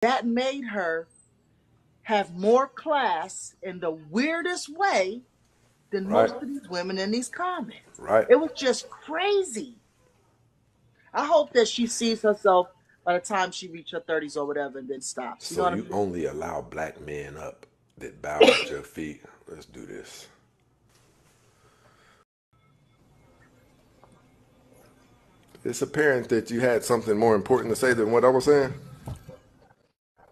that made her have more class in the weirdest way than Right. most of these women in these comments. Right. It was just crazy. I hope that she sees herself by the time she reaches her 30s or whatever and then stops. You know So what I you mean? only allow black men up that bow at your feet. Let's do this. It's apparent that you had something more important to say than what I was saying.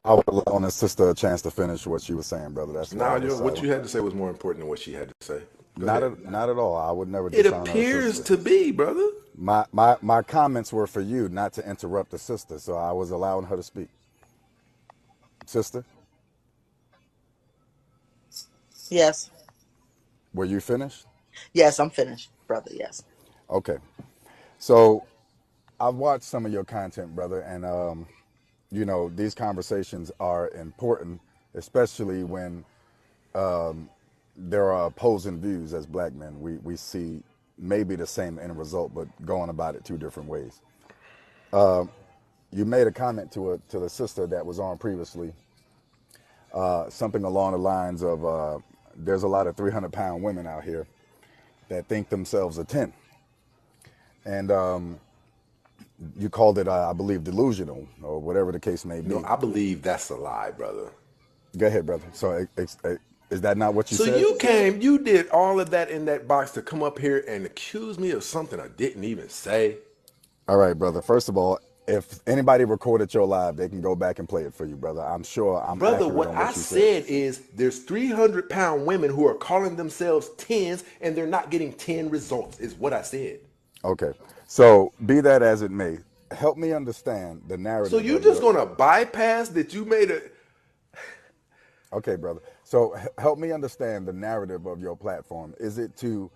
I would allow the sister a chance to finish what she was saying, brother. That's why Now, I was what you silent. had to say was more important than what she had to say. Go Not ahead. at, not at all. I would never It dishonor a appears sister. to be, brother. My comments were for you, not to interrupt the sister, so I was allowing her to speak. Sister, Yes. were you finished? Yes, I'm finished, brother. Yes. Okay. So I've watched some of your content, brother, and these conversations are important, especially when there are opposing views as black men. We see maybe the same end result, but going about it two different ways. You made a comment to the sister that was on previously, something along the lines of there's a lot of 300-pound women out here that think themselves a 10. And you called it, I believe, delusional or whatever the case may No, be. I believe that's a lie, brother. Go ahead, brother. So is that not what you So said? you did all of that in that box to come up here and accuse me of something I didn't even say. All right, brother. First of all, if anybody recorded your live, they can go back and play it for you, brother. I'm sure I'm Brother, accurate what on I what you said. said is there's 300-pound women who are calling themselves 10s and they're not getting 10 results, is what I said. Okay. So be that as it may, help me understand the So narrative you of just your. gonna bypass that you made a. Okay, brother. So help me understand the narrative of your platform. Is it to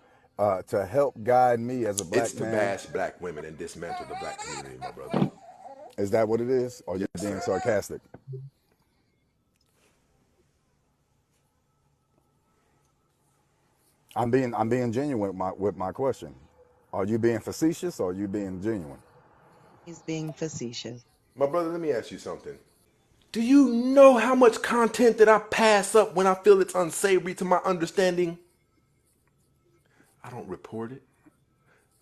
help guide me as a It's black to man? bash black women and dismantle the black community, my brother. Is that what it is? Or you're Yes, being sir. sarcastic? I'm being genuine with my question. Are you being facetious or are you being genuine? He's being facetious. My brother, let me ask you something. Do you know how much content that I pass up when I feel it's unsavory to my understanding? I don't report it.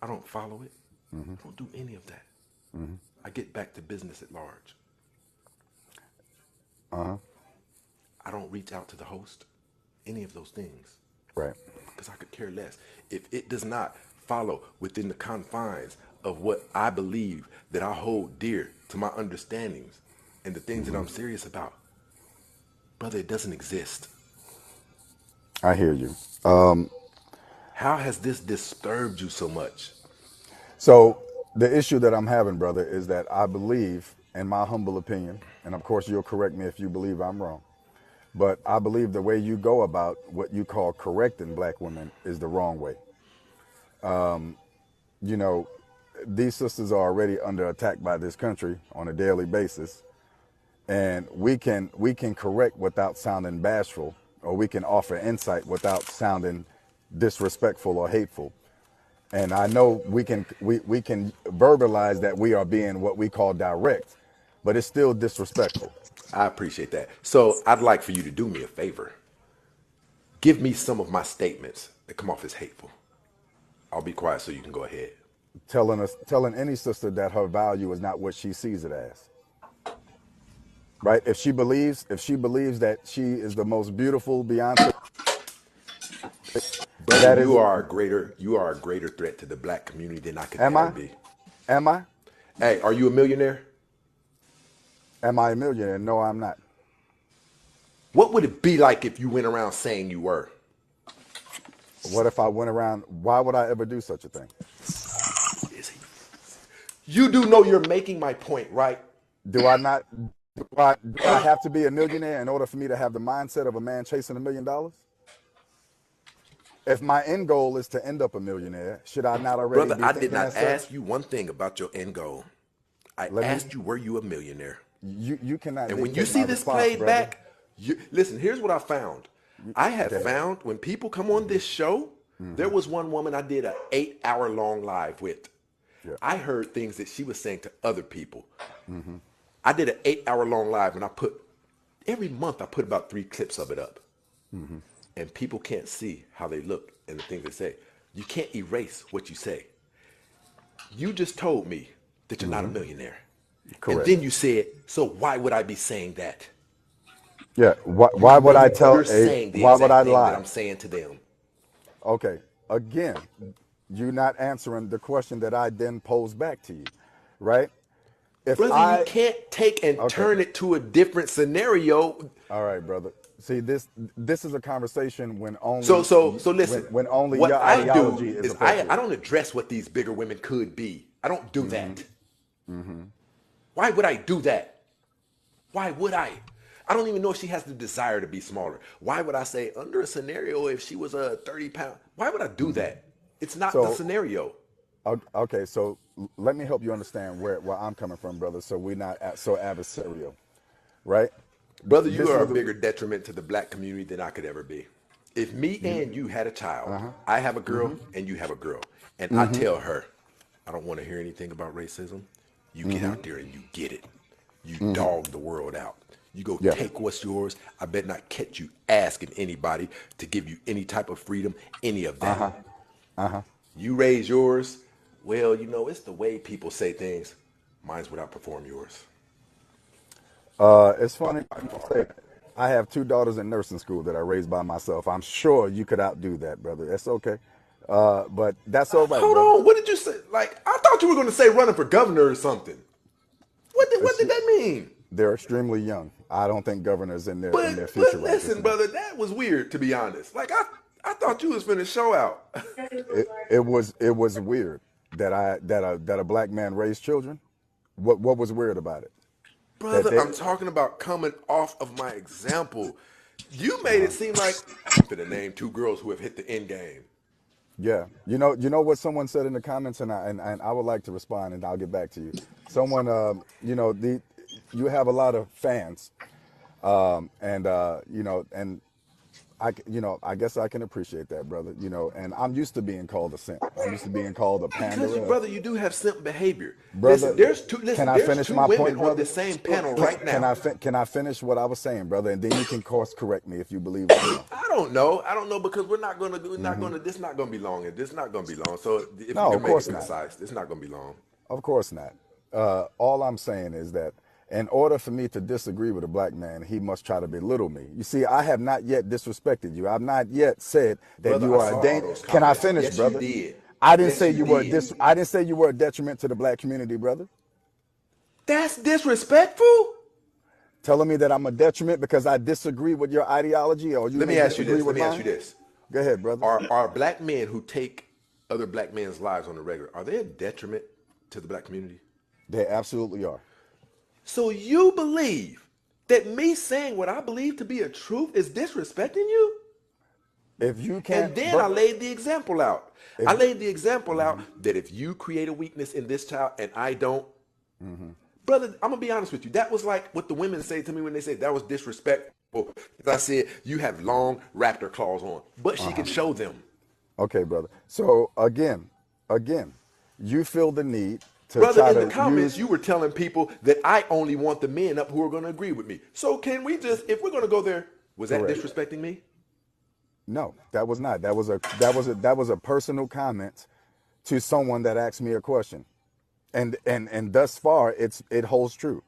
I don't follow it. I don't do any of that. I get back to business at large. I don't reach out to the host, any of those things, Right. because I could care less. If it does not follow within the confines of what I believe that I hold dear to my understandings and the things that I'm serious about, brother, it doesn't exist. I hear you. How has this disturbed you so much? So the issue that I'm having, brother, is that I believe, in my humble opinion, and of course you'll correct me if you believe I'm wrong, but I believe the way you go about what you call correcting black women is the wrong way. You know, these sisters are already under attack by this country on a daily basis, and we can correct without sounding bashful, or we can offer insight without sounding disrespectful or hateful. And I know we can verbalize that we are being what we call direct, but it's still disrespectful. I appreciate that. So I'd like for you to do me a favor. Give me some of my statements that come off as hateful. I'll be quiet so you can go ahead. Telling any sister that her value is not what she sees it as. Right? If she believes that she is the most beautiful Beyonce, Brother, that is. you are a greater threat to the black community than I could Am ever I? be. Am I? Hey, are you a millionaire? Am I a millionaire? No, I'm not. What would it be like if you went around saying you were? What if I went around? Why would I ever do such a thing? Is he? You do know you're making my point, right? Do I not? Do I have to be a millionaire in order for me to have the mindset of a man chasing $1 million? If my end goal is to end up a millionaire, should I not already Brother, be I did thinking not as such? ask you one thing about your end goal. I Let me. asked you, were you a millionaire? You cannot And when you dictate my see this response, played brother. back, listen, here's what I found. I have Go ahead. found when people come on this show, there was one woman I did an 8-hour long live with. Yeah. I heard things that she was saying to other people. I did an 8 hour long live, and every month I put about 3 clips of it up. And people can't see how they look and the things they say. You can't erase what you say. You just told me that you're not a millionaire. And Correct. then you said, so why would I be saying that? Yeah. You're Why would I literally, tell you're a? saying the Why would I exact thing that lie? I'm saying to them. Okay. Again, you're not answering the question that I then posed back to you, right? If Brother, you I can't take and okay, turn it to a different scenario. all right, brother. See, this is a conversation when So only so so listen, when only what your I do ideology is is I appropriate. don't address what these bigger women could be. I don't do that. Why would I do that? Why would I? I don't even know if she has the desire to be smaller. Why would I say under a scenario if she was a 30 pound? Why would I do that? It's not the So scenario. okay, so let me help you understand where I'm coming from, brother. So we're not so adversarial, right? Brother, you This are is a the bigger detriment to the black community than I could ever be. If me and you had a child, I have a girl and you have a girl, and I tell her, I don't want to hear anything about racism, you get out there and you get it. You dog the world out. You go yeah. take what's yours. I bet not catch you asking anybody to give you any type of freedom, any of that. You raise yours, well, it's the way people say things. Mine's would outperform yours. It's funny you say that. I have 2 daughters in nursing school that I raised by myself. I'm sure you could outdo that, brother. That's okay. But that's all right, Hold brother. on, what did you say? Like, I thought you were going to say running for governor or something. What It's, did that mean? they're extremely young. I don't think governor's in their But future right this listen, minute. brother, that was weird to be honest. Like I thought you was finna show out. It was weird that a black man raised children. What was weird about it? That Brother, they I'm talking about coming off of my example. You made it seem like I'm finna name 2 girls who have hit the end game. Yeah, you know what someone said in the comments, and I would like to respond, and I'll get back to you. Someone, you have a lot of fans, and I guess I can appreciate that, brother. And I'm used to being called a simp. I'm used to being called a Because panderer, brother, you do have simp behavior. brother. Can I There's finish two my women point, on brother? this same panel right Can now. can I finish what I was saying, brother? And then you can course correct me if you believe I'm wrong. I don't know. I don't know because this not gonna be long. And this not gonna be long. So if you No, can of make it course not. concise, it's not gonna be long. Of course not. All I'm saying is that in order for me to disagree with a black man, he must try to belittle me. You see, I have not yet disrespected you. I've not yet said that Brother, you I are a saw all danger. those Can I comments. finish, Yes, you brother? did. I didn't Yes, say you you were a did. I didn't say you were a detriment to the black community, brother. That's disrespectful. Telling me that I'm a detriment because I disagree with your ideology or you Let may me ask you disagree this. Let with me ask you mine. this. Go ahead, brother. Are black men who take other black men's lives on the regular, are they a detriment to the black community? They absolutely are. So you believe that me saying what I believe to be a truth is disrespecting you? If you And can't, then I brother, laid the example out. if I laid the example out that if you create a weakness in this child and I don't, brother, I'm gonna be honest with you. That was like what the women say to me when they say that was disrespectful. I said you have long raptor claws on, but she can show them. okay, brother. So again, you feel the need to Brother, try in the to comments, use. you were telling people that I only want the men up who are going to agree with me. So can we just, if we're going to go there, was that Correct. disrespecting me? No, that was not. That was a personal comment to someone that asked me a question, and thus far it holds true.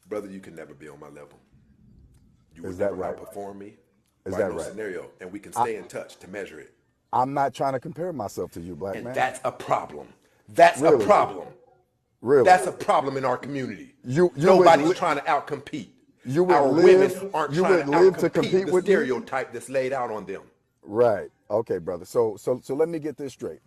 Brother, you can never be on my level. You Is would that never right? outperform me Is by that no right? scenario. And we can I, stay in touch to measure it. I'm not trying to compare myself to you, black And man. that's a problem. That's a Really, problem. really. That's a problem in our community. You would Nobody's trying to outcompete. you would Our women live aren't you trying would to live to outcompete compete the with me. stereotype that's laid out on them. Right. Okay, brother. So let me get this straight.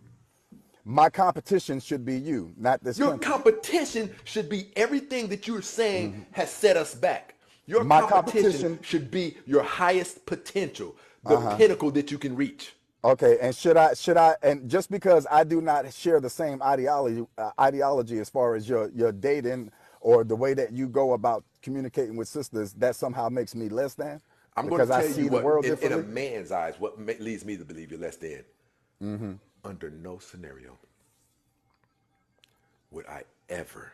My competition should be you, not this Your country. competition should be everything that you're saying has set us back. Your My competition competition. should be your highest potential, the pinnacle that you can reach. Okay, and should I and just because I do not share the same ideology as far as your dating or the way that you go about communicating with sisters, that somehow makes me less than I'm going because to I tell you see the what, world in a differently. man's eyes, what leads me to believe you're less than. Under no scenario would I ever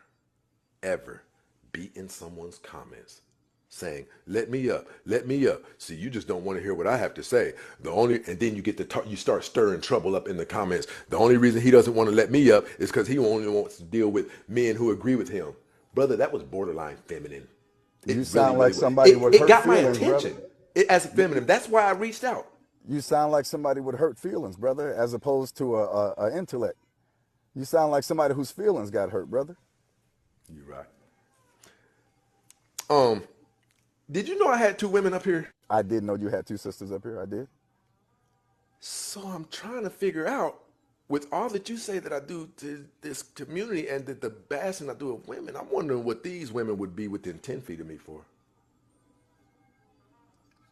be in someone's comments saying, let me up, let me up. See, you just don't want to hear what I have to say. And then you get to you start stirring trouble up in the comments. The only reason he doesn't want to let me up is because he only wants to deal with men who agree with him. Brother, that was borderline feminine. You sound like somebody with It hurt got my feelings, attention brother. as a feminine. That's why I reached out. You sound like somebody with hurt feelings, brother, as opposed to a intellect. You sound like somebody whose feelings got hurt, brother. You're right. Did you know I had two women up here? I did know you had two sisters up here. I did. So I'm trying to figure out, with all that you say that I do to this community and the bashing I do of women, I'm wondering what these women would be within 10 feet of me for.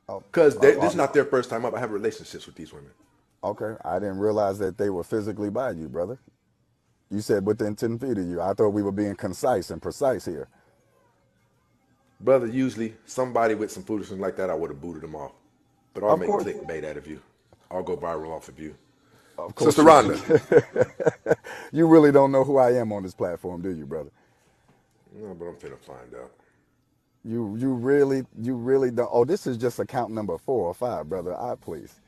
Because this is not their first time up. I have relationships with these women. Okay. I didn't realize that they were physically by you, brother. You said within 10 feet of you. I thought we were being concise and precise here. Brother, usually somebody with some foolishness like that, I would have booted them off. But I'll make clickbait out of you. I'll go viral off of you. Of course. Sister Rhonda. You really don't know who I am on this platform, do you, brother? No, but I'm finna find out. You really don't. Oh, this is just account number 4 or 5, brother. Please.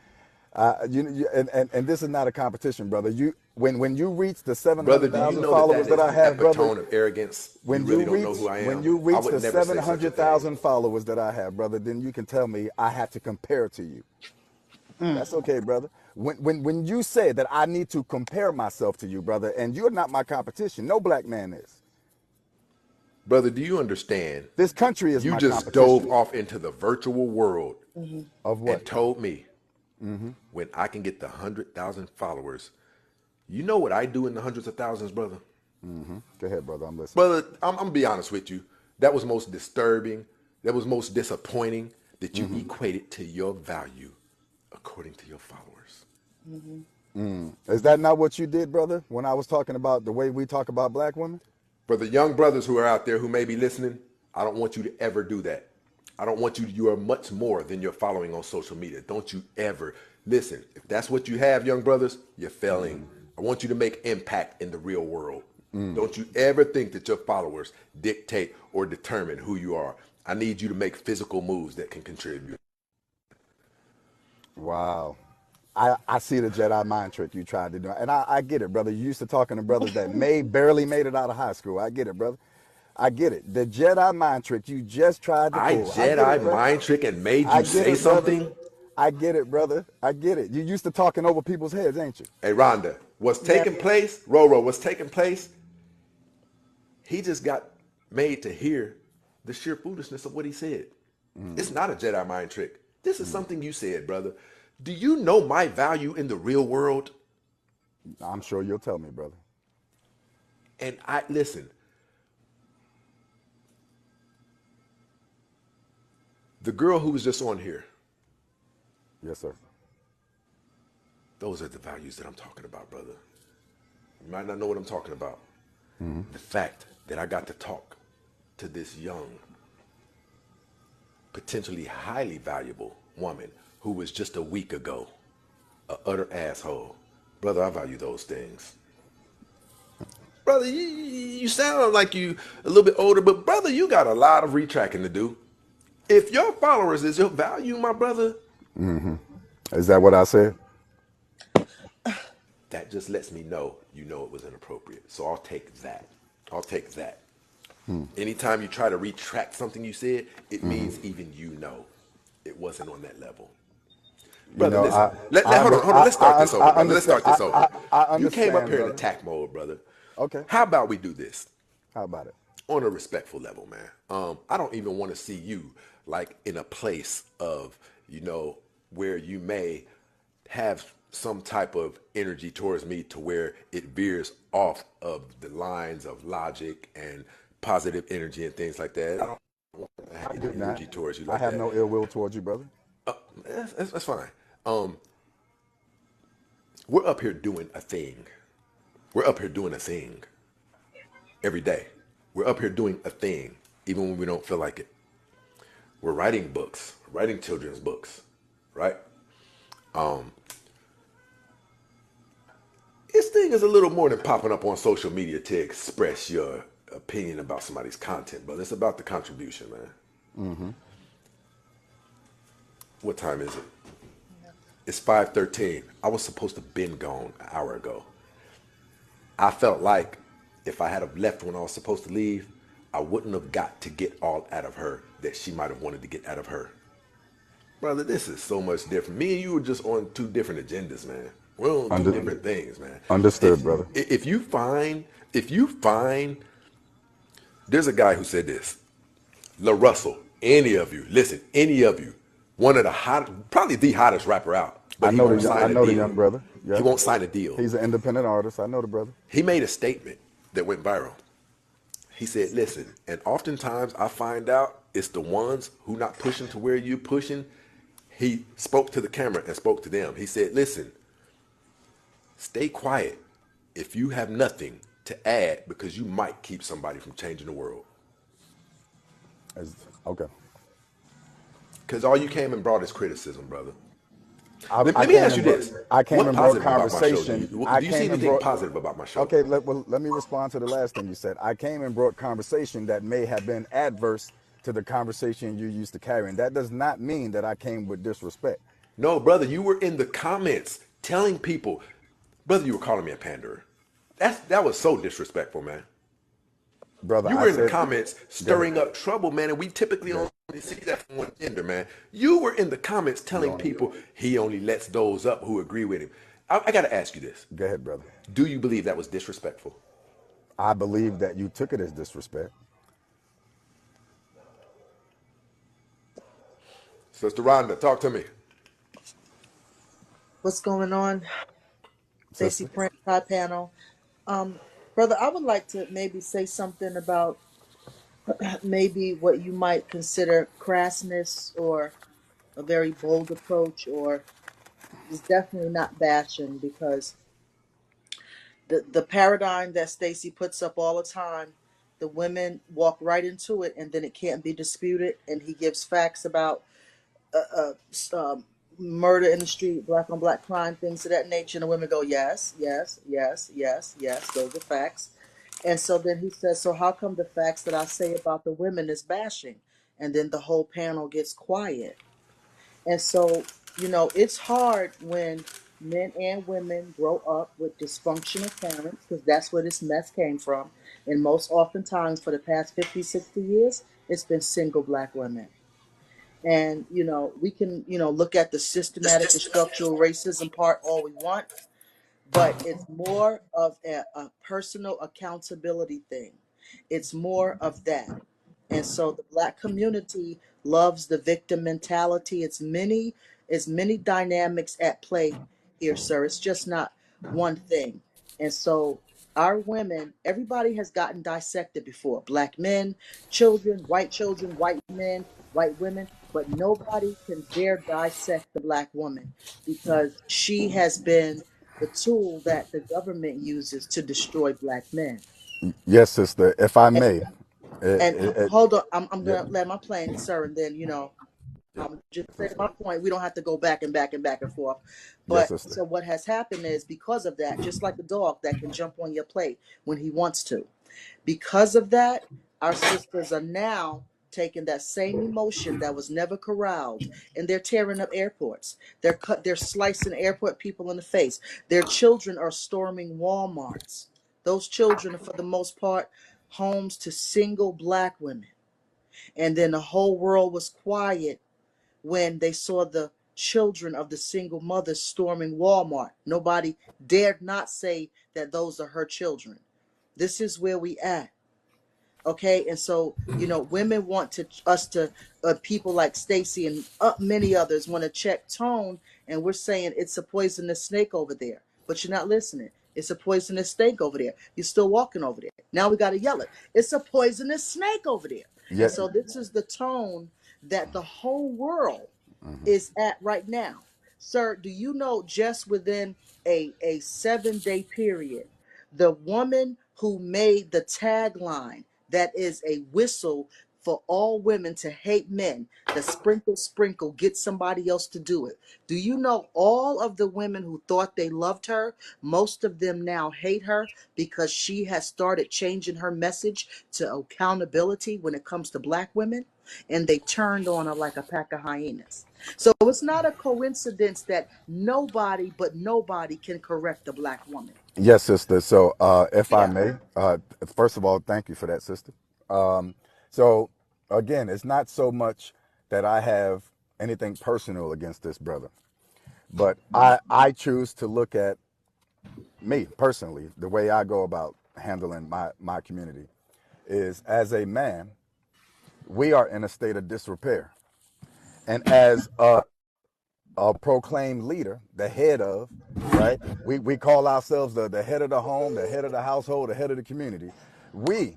And this is not a competition, brother. When you reach the Brother, do you 700,000 know followers that I have, brother, tone of arrogance? when you really you don't know who I am. When you reach the never say such a 700,000 thing. followers that I have, brother, then you can tell me I have to compare to you. That's okay, brother. When you say that I need to compare myself to you, brother, and you're not my competition, no black man is. Brother, do you understand? This country is You my just competition. dove off into the virtual world Of what? and told me when I can get the 100,000 followers. You know what I do in the hundreds of thousands, brother? Go ahead, brother. I'm listening. Brother, I'm gonna be honest with you. That was most disturbing. That was most disappointing that you equated to your value according to your followers. Is that not what you did, brother, when I was talking about the way we talk about black women? For the young brothers who are out there who may be listening, I don't want you to ever do that. I don't want you are much more than your following on social media. Don't you ever. Listen, if that's what you have, young brothers, you're failing. I want you to make impact in the real world. Don't you ever think that your followers dictate or determine who you are. I need you to make physical moves that can contribute. Wow. I see the Jedi mind trick you tried to do. And I get it, brother. You used to talking to brothers that barely made it out of high school. I get it, brother. I get it. The Jedi mind trick you just tried to I pull. Jedi mind trick and made you say something? Brother. I get it, brother. I get it. You used to talking over people's heads, ain't you? Hey, Rhonda, what's taking place, Roro, what's taking place, he just got made to hear the sheer foolishness of what he said. It's not a Jedi mind trick. This is something you said, brother. Do you know my value in the real world? I'm sure you'll tell me, brother. And listen, the girl who was just on here, Yes, sir. those are the values that I'm talking about, brother. You might not know what I'm talking about. The fact that I got to talk to this young, potentially highly valuable woman who was just a week ago a utter asshole. Brother, I value those things. Brother, you sound like you a little bit older, but brother, you got a lot of retracting to do. If your followers is your value, my brother, Is that what I said? that just lets me know you know it was inappropriate. So I'll take that. I'll take that. Anytime you try to retract something you said, it means even you know it wasn't on that level. Brother, listen. Hold on. Let's start this over, brother. Let's start this over. You came up here in attack mode, brother. Okay. How about we do this? How about it? On a respectful level, man. I don't even want to see you like in a place of, where you may have some type of energy towards me to where it veers off of the lines of logic and positive energy and things like that. I don't want to have any energy towards you like that. I have no ill will towards you, brother. That's fine. We're up here doing a thing. We're up here doing a thing every day. We're up here doing a thing, even when we don't feel like it. We're writing books, writing children's books, right? This thing is a little more than popping up on social media to express your opinion about somebody's content, but it's about the contribution, man. What time is it? It's 5:13. I was supposed to been gone an hour ago. I felt like if I had have left when I was supposed to leave, I wouldn't have got to get all out of her that she might have wanted to get out of her. Brother, this is so much different. Me and you were just on two different agendas, man. We're on two different things, man. Understood, brother. If you find, there's a guy who said this. La Russell, any of you, listen, any of you, one of the probably the hottest rapper out, but he won't sign a deal. The young brother. Yeah. He won't sign a deal. He's an independent artist. I know the brother. He made a statement that went viral. He said, listen, and oftentimes I find out it's the ones who not pushing to where you pushing. He spoke to the camera and spoke to them. He said, listen, stay quiet if you have nothing to add because you might keep somebody from changing the world. Okay. Because all you came and brought is criticism, brother. Let me ask you this. I came what and brought conversation. conversation. Do you see anything positive about my show? Okay, let me respond to the last thing you said. I came and brought conversation that may have been adverse to the conversation you used to carry. And that does not mean that I came with disrespect. No, brother, you were in the comments telling people, brother, you were calling me a panderer. That was so disrespectful, man. Brother, you were in the comments stirring up trouble, man, and we typically only see that from one gender, man. You were in the comments telling people he only lets those up who agree with him. I got to ask you this. Go ahead, brother. Do you believe that was disrespectful? I believe that you took it as disrespect. Sister Rhonda, talk to me. What's going on? TheRealStacyPrince, hi panel. Brother, I would like to maybe say something about maybe what you might consider crassness or a very bold approach, or it's definitely not bashing, because the paradigm that Stacy puts up all the time, the women walk right into it and then it can't be disputed, and he gives facts about murder in the street, black on black crime, things of that nature, and the women go, yes, yes, yes, yes, yes, those are facts. And so then he says, so how come the facts that I say about the women is bashing? And then the whole panel gets quiet. And so, it's hard when men and women grow up with dysfunctional parents, because that's where this mess came from. And most oftentimes for the past 50, 60 years, it's been single black women. And, we can, look at the systematic and structural racism part all we want, but it's more of a personal accountability thing. It's more of that. And so the black community loves the victim mentality. It's many dynamics at play here, sir. It's just not one thing. And so our women, everybody has gotten dissected before. Black men, children, white men, white women, but nobody can dare dissect the black woman, because she has been the tool that the government uses to destroy black men. Yes, sister, if I And, may. hold on, I'm gonna land my plane, sir, and then I'm just saying my point. We don't have to go back and back and back and forth. Yes, But sister. so what has happened is, because of that, just like a dog that can jump on your plate when he wants to, because of that, our sisters are now taking that same emotion that was never corralled, and they're tearing up airports. They're slicing airport people in the face. Their children are storming Walmarts. Those children are, for the most part, homes to single black women. And then the whole world was quiet when they saw the children of the single mothers storming Walmart. Nobody dared not say that those are her children. This is where we at. Okay, and so women want us to people like Stacy and many others want to check tone, and we're saying it's a poisonous snake over there, but you're not listening. It's a poisonous snake over there. You're still walking over there. Now we got to yell it. It's a poisonous snake over there. Yeah. And so this is the tone that the whole world is at right now. Sir, do you know, just within a 7-day period, the woman who made the tagline, that is a whistle for all women to hate men, the sprinkle, sprinkle, get somebody else to do it. Do you know all of the women who thought they loved her, most of them now hate her because she has started changing her message to accountability when it comes to black women? And they turned on her like a pack of hyenas. So it's not a coincidence that nobody but nobody can correct a black woman. Yes, sister. So, if I Yeah. may, first of all, thank you for that, sister. So, again, it's not so much that I have anything personal against this brother, but I choose to look at me personally, the way I go about handling my community is as a man, we are in a state of disrepair. And as a proclaimed leader, the head of, right? We call ourselves the head of the home, the head of the household, the head of the community. We,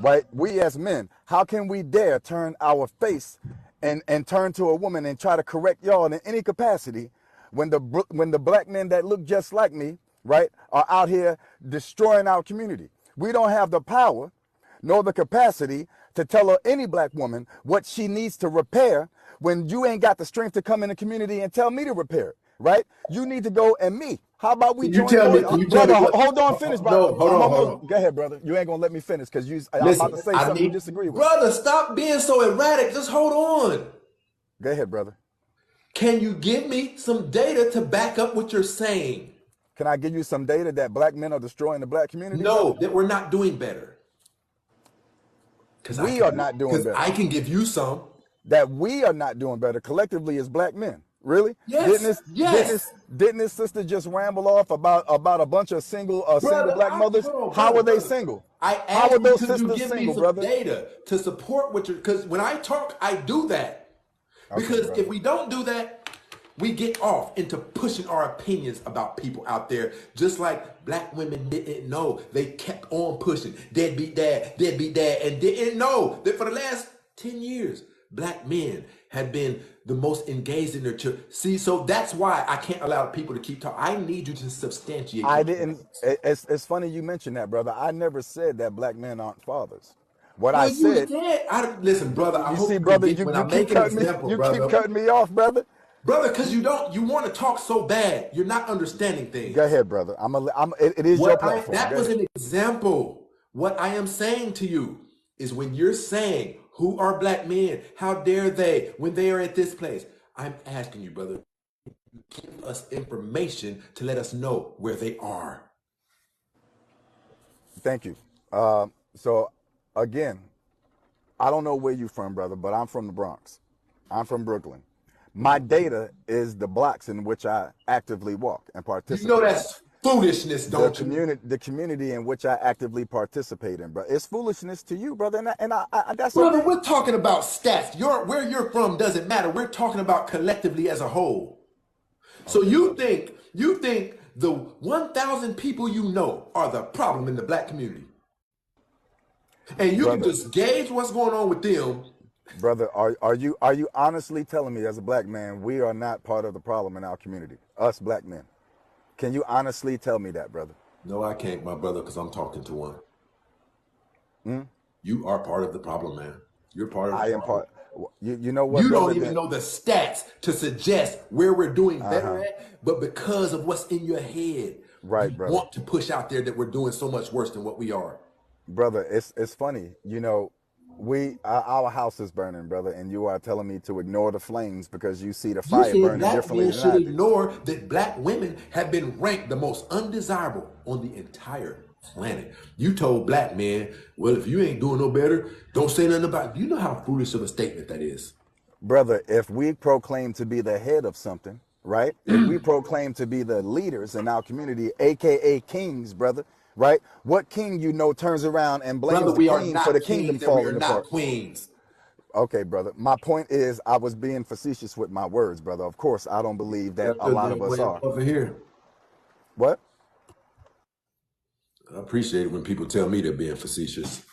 right? We as men, how can we dare turn our face and turn to a woman and try to correct y'all in any capacity when the black men that look just like me, right, are out here destroying our community? We don't have the power nor the capacity to tell any black woman what she needs to repair when you ain't got the strength to come in the community and tell me to repair it, right? You need to go and me. How about we Can you join tell me? forces? Can you tell me Brother, what? hold on, finish, bro. No, hold on, hold on. Go ahead, brother. You ain't gonna let me finish because I'm about to Listen, say I something you need, disagree with. brother, stop being so erratic. Just hold on. Go ahead, brother. Can you give me some data to back up what you're saying? Can I give you some data that black men are destroying the black community, brother? No, that we're not doing better. Because We are not doing better. I can give you some. That we are not doing better collectively as black men. Really? Yes, yes, Didn't this sister just ramble off about a bunch of single brother. black mothers? Hold on, How brother, are they brother. single? I How are asked you, those could you sisters give me single, some brother? data to support what you're? Because when I talk, I do that. Okay, Because if brother. we don't do that, we get off into pushing our opinions about people out there, just like black women didn't know. They kept on pushing. Deadbeat dad, and didn't know that for the last 10 years, black men had been the most engaged in their children. See, so that's why I can't allow people to keep talking. I need you to substantiate I your didn't. points. It's funny you mentioned that, brother. I never said that black men aren't fathers. What I Well, you said, said, listen, brother, I you hope see, you can brother, get when you I keep make an cutting me, example, you keep brother. cutting me off, brother. Brother, because you want to talk so bad. You're not understanding Go things. ahead, brother. It is your platform. That Go was ahead. an example. What I am saying to you is when you're saying, who are black men? How dare they when they are at this place? I'm asking you, brother, give us information to let us know where they are. Thank you. So, again, I don't know where you're from, brother, but I'm from the Bronx. I'm from Brooklyn. My data is the blocks in which I actively walk and You know participate in. that's foolishness, don't you? The community in which I actively participate in, bro. It's foolishness to you, brother, and that's Brother, okay. we're talking about stats. Where you're from doesn't matter. We're talking about collectively as a whole. So Okay, brother. you think the 1,000 people you know are the problem in the black community. And you can Brother, just gauge what's going on with them. brother, are you honestly telling me as a black man we are not part of the problem in our community? Us black men. Can you honestly tell me that, brother? No, I can't, my brother, because I'm talking to one. You are part of the problem, man. You're part of the I am problem. part. You know what, You brother? don't even That know the stats to suggest where we're doing better at, but because of what's in your head, right, you brother. want to push out there that we're doing so much worse than what we are. Brother, it's funny. Our house is burning, brother, and you are telling me to ignore the flames because you see the You fire think burning black differently men than should I do. ignore that black women have been ranked the most undesirable on the entire planet. You told black men, well, if you ain't doing no better, don't say nothing about it. You know how foolish of a statement that is. Brother, if we proclaim to be the head of something, right? If we proclaim to be the leaders in our community, aka kings, brother, right? What king you know turns around and Brother, blames the we are queen for not the kingdom kings and we are falling not apart? queens. Okay, brother. My point is I was being facetious with my words, brother. Of course, I don't believe that That's a your lot of damn us way are. over here. What? I appreciate it when people tell me they're being facetious.